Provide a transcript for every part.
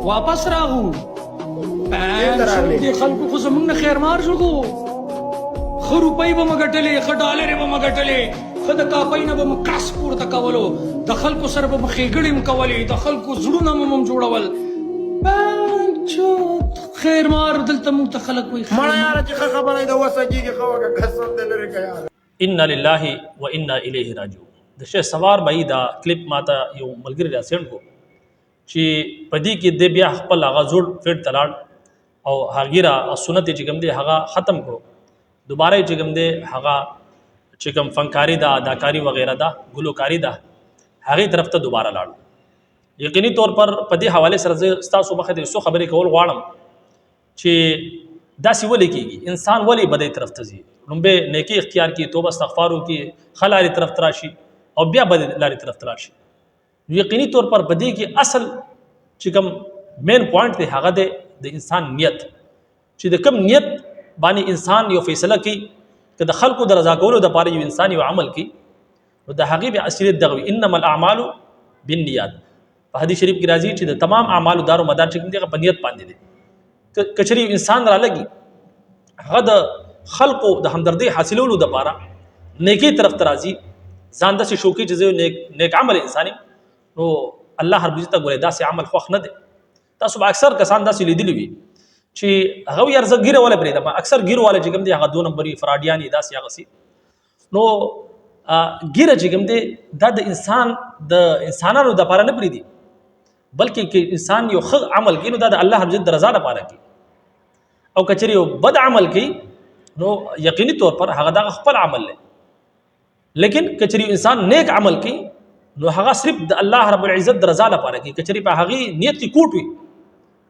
واپس راغو دې خلکو خو زمونږ نه خیر مار شو کو خو روپۍ به مو ګټلې ښه ډالرې به مو ګټلې ښه د کاپۍ نه به مو کس پورته کولو د خلکو سره به مو ښېګړې م کولې د خلکو زړونه مو هم جوړول خیر مار دلته موږ ته خلک وایي مړه یاره چې ښه خبره یې د وسه کېږي ښه وکړه قسم دې لرې که یاره انا لله و انا الیه راجعون. د شیخ سوار بھائی دا کلپ ماته یو ملګری را سینډ کو چې په دې کې د بیا خپل هغه زوړ فیډ ته لاړ او هغې را سنت چې کوم دی هغه ختم کړو دوباره چې کوم دی هغه چې کوم فنکاري ده اداکاري وغیره ده ګلوکاري ده هغې طرف ته دوباره لاړ. یقیني طور پر په دې حوالې سره زه ستاسو مخې ته څو خبرې کول غواړم چې داسې ولې کېږي انسان ولې بدۍ طرف ته ځي لومبې نیکي اختیار کړي توبه استغفار وکړي ښه لارې طرف ته راشي او بیا بدې لارې طرف ته راشي. یقیني طور پر په دې کې اصل چې کوم مین پوینټ دی هغه دی د انسان نیت چې د کوم نیت باندې انسان یو فیصله کوي که د خلکو د رضا کولو دپاره یو انسان یو عمل کوي نو د هغې بیا اصلیت دغه وي انما الاعمال بالنیات. په حدیث شریف کې راځي چې د تمام اعمالو دار و مدار چې کوم دی هغه په نیت باندې دی. کچری انسان را لګي هغه د خلقو د همدردی حاصلولو دپاره نیکی طرف ته راځي ځان داسې شوقي چې زه نیک عمل انساني نو الله هر عزت ګورې داسې عمل خوښ نه دی. تاسو به اکثر کسان داسې لیدلی وي چې هغه یار زه ګیره والا پرېږدم اکثر ګیر والا چې کوم دی هغه 2 نمبري فراډیان دي داسې هغسې نو ګیره چې کوم دی دا د انسان د انسانانو دپاره نه پرېږدي بلکې که انسان یو ښه عمل کوي نو دا د الله رب العزت د رضا لپاره کوي او کچری یو بد عمل کوي نو یقیني طور پر هغه دغه خپل عمل دی. لیکن کچری انسان نیک عمل کوي نو هغه صرف د الله رب العزت د رضا لپاره کوي. کچری په هغې نیت کې کوټ وي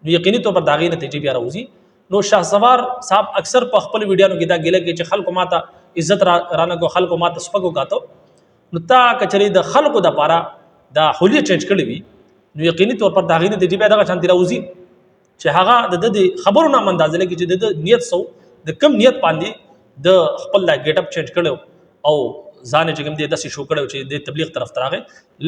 نو یقیني طور پر د هغې نتیجې بیا راوځي. نو شاه سوار صاحب اکثر په خپل ویډیوانو کې دا ګیله کوي چې خلکو ماته عزت رانه کو خلکو ماته سپک وکاتو نو تا کچری د خلکو دپاره دا حلیه چینج کړې وي نو یقیني طور پر د هغې نتیجې بیا دغه شانتې راوځي چې هغه د خبرو نه اندازه لګي چې د نیت سو د کم نیت باندې د خپل لا ګیټ اپ چینج کړو او ځان چې کوم دې داسې شو کړو چې د تبلیغ طرف ته راغی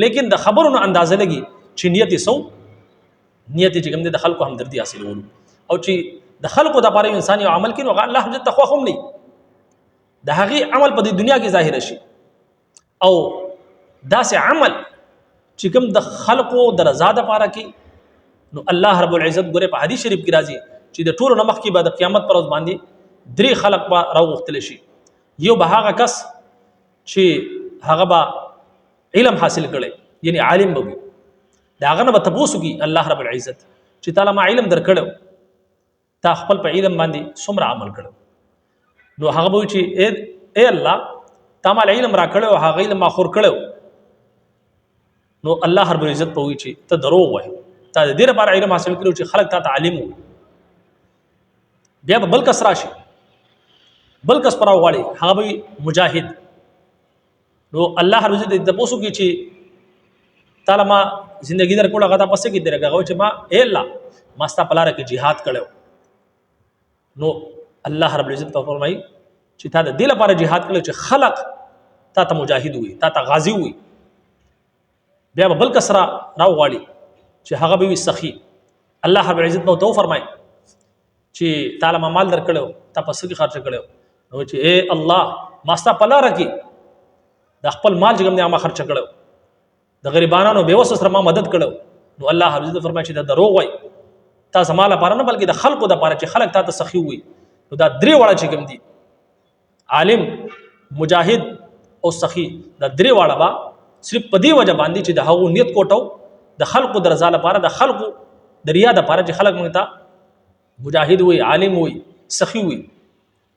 لیکن د خبرو نه اندازه لګي چې نیت سو نیت چې کوم دې د خلکو همدردي حاصلولو او چې د خلکو د لپاره انسان یو عمل کوي نو الله حمد تخوا هم نه د هغې عمل په دنیا کې ظاهر شي او داسې عمل چې کوم د خلکو د رضا دپاره کوي نو الله رب العزت ګوره په حدیث شریف کې راځي چې د ټولو نه مخکې به د قیامت پر ورځ باندې 3 خلق به راوغوښتلی شي. یو به هغه کس چې هغه به علم حاصل کړی یعنی عالم به وي د هغه نه به تپوس وکړي الله رب العزت چې تعالی ما علم در کړی تا خپل په علم باندې څومره عمل کړی نو هغه به وایي چې ای الله تا ما علم را کړی او هغه علم ما خور کړی نو الله رب العزت په وایي چې ته دروغ وایې تا د دې لپاره علم حاصل کړو چې خلک تا ته عالم وي. بیا به بل کس راشي بل کس پر راوغواړي هغه به مجاهد نو الله رب العزت د تپوس وکړي چې تعالی ما زندگی در کړو هغه تا پسې کې درګه هغه چې ما ای الله ما ستا په لاره کې جهاد کړی نو الله رب العزت په فرمایي چې تا د دې لپاره جهاد کړی چې خلق تا ته مجاهد وي تا ته غازی وي. بیا به بل کس راوغواړي چې هغه به وي سخي الله رب العزت به تو فرمایي چې تعالی ما مال در کړو تا په څه کې خرچ کړو نو چې اے الله ما ستا په لاره کې د خپل مال چې کوم دی ما خرچ کړو د غریبانو بېوسو سره ما مدد کړو نو الله رب العزت فرمایي چې دا دروغ وایي تا زما لپاره نه بلکې د خلکو دپاره چې خلک تا ته سخي وي نو دا 3 واړه چې کوم دي عالم مجاهد او سخي دا 3 واړه به صرف په دې وجه باندې چې د هغو نیت کوټو د خلکو د رضا لپاره د خلکو د ریا دپاره چې خلک موږ ته مجاهد وي عالم وي سخي وي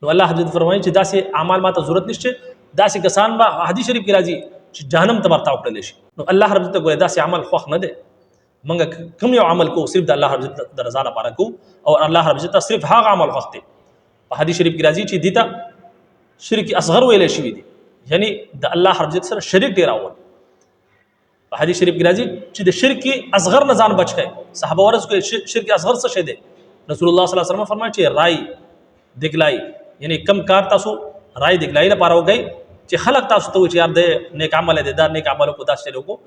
نو الله حضرت فرمایي چې داسې اعمال ماته ضرورت نشته داسې کسان به حدیث شریف کې راځي چې جهنم ته ورتاو کړلی شي. نو الله رب العزت ګوره داسې عمل خوښ نه دی موږ کوم یو عمل کوو صرف د الله رب العزت د رضا لپاره کوو او الله رب العزت صرف هغه عمل خوښ دی. په حدیث شریف کې راځي چې دې ته شرک اصغر ویلی شوي دي یعنی د الله رب العزت سره شریک ډېراول. په حدیث شریف کې راځي چې د شرک اصغر نه ځان بچ کړئ. صحابه ورز کوي شرک اصغر څه شی دی رسول الله صلی الله علیه وسلم فرمایي چې رای دګلای یعنی کم کار تاسو رای دګلای لپاره وګئ چې خلک تاسو ته وایي چې یار د نیک عمل دی دا نیک عمل کو دا شرک کو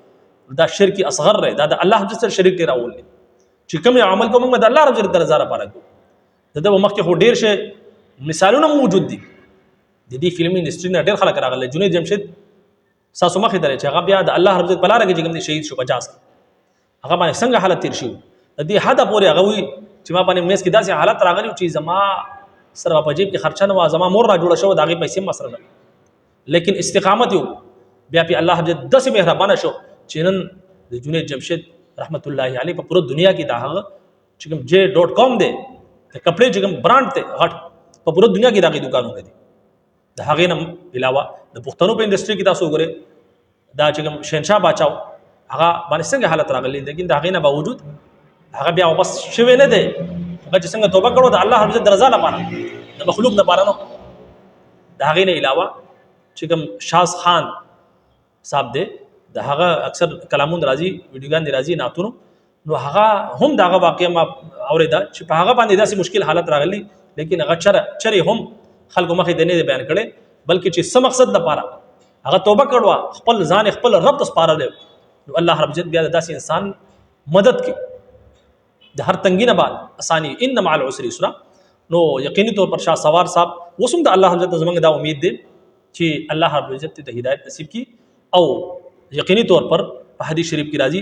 دا شرک اصغر دی دا د الله جل سره شریک دی راول چې کوم عمل کوم موږ د الله رب عزت رضا لپاره کوو. د مخکې خو ډیر شي مثالونه موجود دي د دې فلمي انډستری نه ډیر خلک راغلي. جنید جمشید ساسو مخې درې چې هغه بیا د الله رب عزت په لار کې کوم شهید شو 50 هغه باندې څنګه حالت تیر شي د دې حد پورې هغه وي چې ما باندې مېس کې داسې حالت راغلی چې زما سره په جیب کې خرچه نه و، زما مور را جوړه شو د هغې پیسې مسره نه، لیکن استقامت یو بیا په الله رب عزت داسې مهربانه شو چې نن د جنید جمشید رحمت الله علیه په پوره دنیا کې دا هغه چې کوم j.com دی د کپړې چې کوم برانډ ته غټ په پوره دنیا کې دغه دکانونه دي. د هغې نه علاوه د پښتنو په انډستری کې تاسو وګورئ دا چې کوم شهنشاه باچا هغه باندې څنګه حالت راغلی، لیکن د هغې نه باوجود هغه بیا واپس شوی نه دی. هغه چې څنګه توبه کړو د الله رب عزت د رضا لپاره د مخلوق لپاره نه. د هغې نه علاوه چې کوم شاز خان صاحب دی د هغه اکثر کلامون راځي ویډیوګان دی راځي ناتونو، نو هغه هم دغه واقعه ما اورېده چې په هغه باندې داسې مشکل حالت راغلی، لیکن هغه چرې هم خلکو مخې ته نه دی بیان کړی، بلکې چې څه مقصد لپاره هغه توبه کړو خپل ځان خپل رب ته سپارلی، نو الله رب عزت بیا داسې انسان مدد کوي د هر تنګي نه بعد اساني ان مع العسر یسرا. نو یقیني طور پر شاه سوار صاحب وسم د الله رب عزت زمونږ دا امید دی چې الله رب عزت ته هدایت نصیب کی، او یقیني طور پر په حدیث شریف کې راځي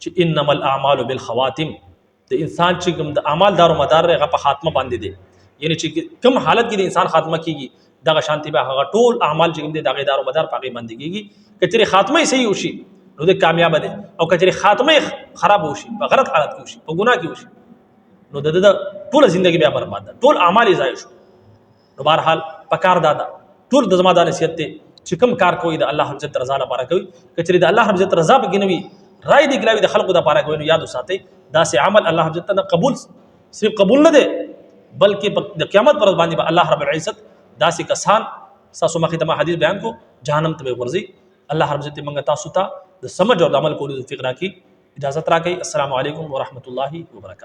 چې انما الاعمال بالخواتم، د انسان چې کوم د اعمال دار و مدار هغه په خاتمه باندې دی، یعنی چې کوم حالت کې د انسان خاتمه کیږي دغه شانتي به هغه ټول اعمال چې کوم دي دغه دار و مدار پاګې باندې کیږي. کچري خاتمه صحیح وشي نو د کامیاب دي، او کچري خاتمه خراب وشي په غلط حالت کې وشي په ګناه کې وشي نو د ټول ژوندۍ بیا برباد ده، ټول اعمال یې ضایع شو. نو بهرحال پکار دادا ټول د زما د نصیحت ته چې کوم کار کوي د الله رب عزت رضا لپاره کوي، کچري د الله رب عزت رضا په کې نوي رائے دی ګلاوي د خلقو د لپاره کوي، نو یاد وساتئ داسې عمل الله رب عزت قبول صرف قبول نه دی بلکې د قیامت پر ورځ باندې به الله رب العزت داسې کسان تاسو مخې ته ما حدیث بیان کو جهنم ته ورځي. الله رب عزت موږ تاسو ته د سمجھ او د عمل کولو توفیق راکړي. اجازه راکړئ. السلام علیکم ورحمت الله وبرکاته.